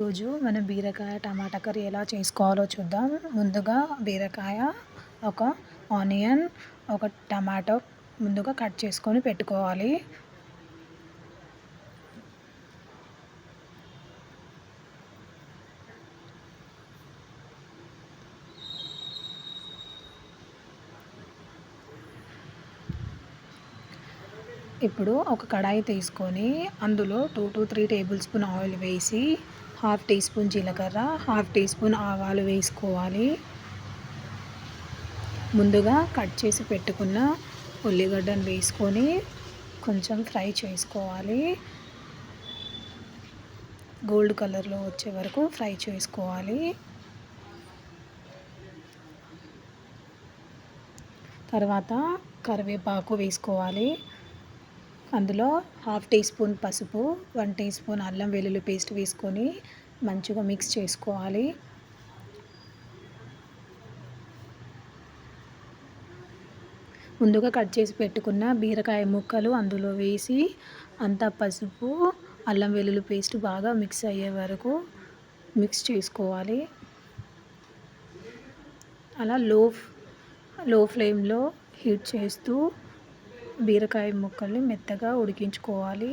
రోజు మనం బీరకాయ టమాటా కర్రీ ఎలా చేసుకోవాలో చూద్దాం. ముందుగా బీరకాయ, ఒక ఆనియన్, ఒక టమాటో ముందుగా కట్ చేసుకొని పెట్టుకోవాలి. ఇప్పుడు ఒక కడాయి తీసుకొని అందులో 2 to 3 టేబుల్ స్పూన్ ఆయిల్ వేసి, హాఫ్ టీ స్పూన్ జీలకర్ర, హాఫ్ టీ స్పూన్ ఆవాలు వేసుకోవాలి. ముందుగా కట్ చేసి పెట్టుకున్న ఉల్లిగడ్డను వేసుకొని కొంచెం ఫ్రై చేసుకోవాలి. గోల్డ్ కలర్లో వచ్చే వరకు ఫ్రై చేసుకోవాలి. తర్వాత కరివేపాకు వేసుకోవాలి. అందులో హాఫ్ టీ స్పూన్ పసుపు, 1 టీ స్పూన్ అల్లం వెల్లుల్లి పేస్ట్ వేసుకొని మంచిగా మిక్స్ చేసుకోవాలి. ముందుగా కట్ చేసి పెట్టుకున్న బీరకాయ ముక్కలు అందులో వేసి అంతా పసుపు, అల్లం వెల్లుల్లి పేస్ట్ బాగా మిక్స్ అయ్యే వరకు మిక్స్ చేసుకోవాలి. అలా లో ఫ్లేమ్లో హీట్ చేస్తూ బీరకాయ ముక్కల్ని మెత్తగా ఉడికించుకోవాలి.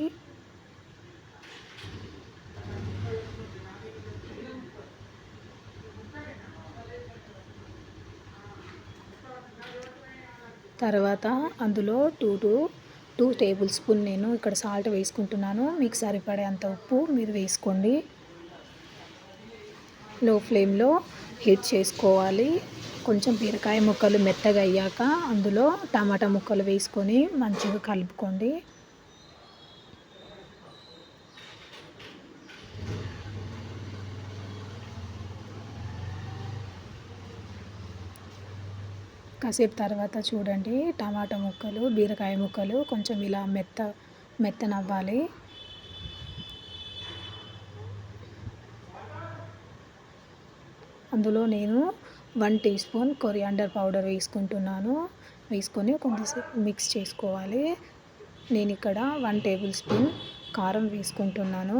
తర్వాత అందులో 2 టేబుల్ స్పూన్ నేను ఇక్కడ సాల్ట్ వేసుకుంటున్నాను. మీకు సరిపడేంత ఉప్పు మీరు వేసుకోండి. లో ఫ్లేమ్లో హీట్ చేసుకోవాలి. కొంచెం బీరకాయ ముక్కలు మెత్తగా అయ్యాక అందులో టమాటా ముక్కలు వేసుకొని మంచిగా కలుపుకోండి. కాసేపు తర్వాత చూడండి, టమాటా ముక్కలు, బీరకాయ ముక్కలు కొంచెం ఇలా మెత్తనవ్వాలి. అందులో నేను 1 టీ స్పూన్ కొరియాండర్ పౌడర్ వేసుకుంటున్నాను. వేసుకొని కొంచెంసేపు మిక్స్ చేసుకోవాలి. నేను ఇక్కడ 1 టేబుల్ స్పూన్ కారం వేసుకుంటున్నాను.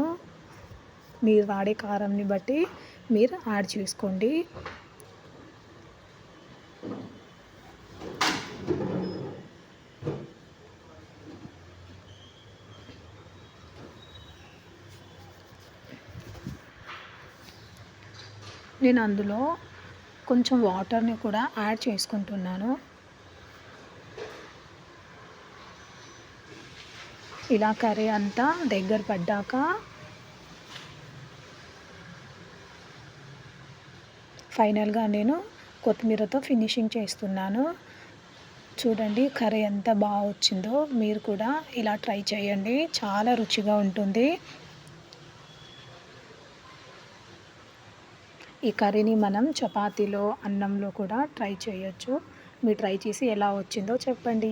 మీరు వాడే కారంని బట్టి మీరు యాడ్ చేసుకోండి. నేను అందులో కొంచెం వాటర్ని కూడా యాడ్ చేసుకుంటున్నాను. ఇలా కర్రీ అంతా దగ్గర పడ్డాక ఫైనల్గా నేను కొత్తిమీరతో ఫినిషింగ్ చేస్తున్నాను. చూడండి కర్రీ ఎంత బాగా వచ్చిందో. మీరు కూడా ఇలా ట్రై చేయండి, చాలా రుచిగా ఉంటుంది. ఈ కర్రీని మనం చపాతీలో, అన్నంలో కూడా ట్రై చేయొచ్చు. మీరు ట్రై చేసి ఎలా వచ్చిందో చెప్పండి.